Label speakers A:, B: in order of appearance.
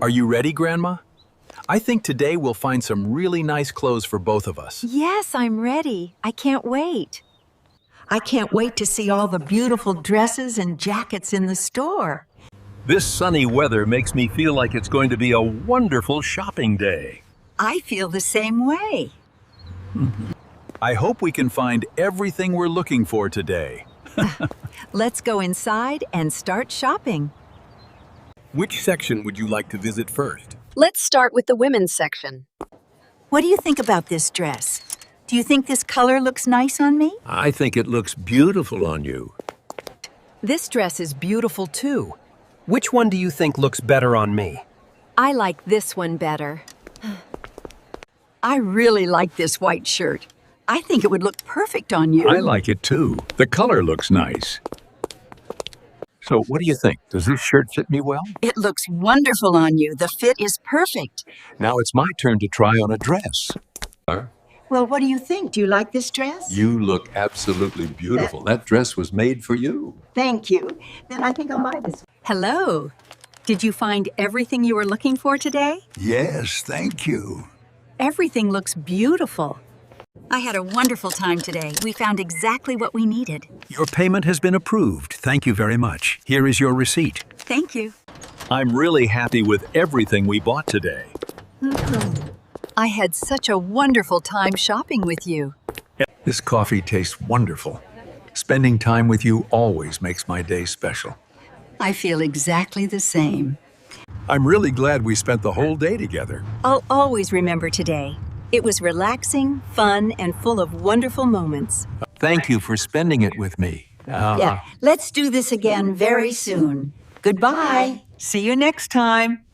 A: Are you ready, Grandma? I think today we'll find some really nice clothes for both of us.
B: Yes, I'm ready. I can't wait.
C: I can't wait to see all the beautiful dresses and jackets in the store.
D: This sunny weather makes me feel like it's going to be a wonderful shopping day.
C: I feel the same way.
A: I hope we can find everything we're looking for today.
B: Let's go inside and start shopping.
A: Which section would you like to visit first?
E: Let's start with the women's section.
C: What do you think about this dress? Do you think this color looks nice on me?
D: I think it looks beautiful on you.
B: This dress is beautiful too.
F: Which one do you think looks better on me?
B: I like this one better.
C: I really like this white shirt. I think it would look perfect on you.
A: I like it too. The color looks nice. So what do you think? Does this shirt fit me well?
C: It looks wonderful on you. The fit is perfect.
A: Now it's my turn to try on a dress.
C: Well, what do you think? Do you like this dress?
G: You look absolutely beautiful. That dress was made for you.
C: Thank you. Then I think I'll buy this.
B: Hello. Did you find everything you were looking for today?
H: Yes, thank you.
B: Everything looks beautiful. I had a wonderful time today. We found exactly what we needed.
A: Your payment has been approved. Thank you very much. Here is your receipt.
B: Thank you.
A: I'm really happy with everything we bought today.
B: I had such a wonderful time shopping with you.
A: This coffee tastes wonderful. Spending time with you always makes my day special.
C: I feel exactly the same.
A: I'm really glad we spent the whole day together.
B: I'll always remember today. It was relaxing, fun, and full of wonderful moments.
A: Thank you for spending it with me.
C: Yeah, let's do this again very soon. Goodbye.
F: See you next time.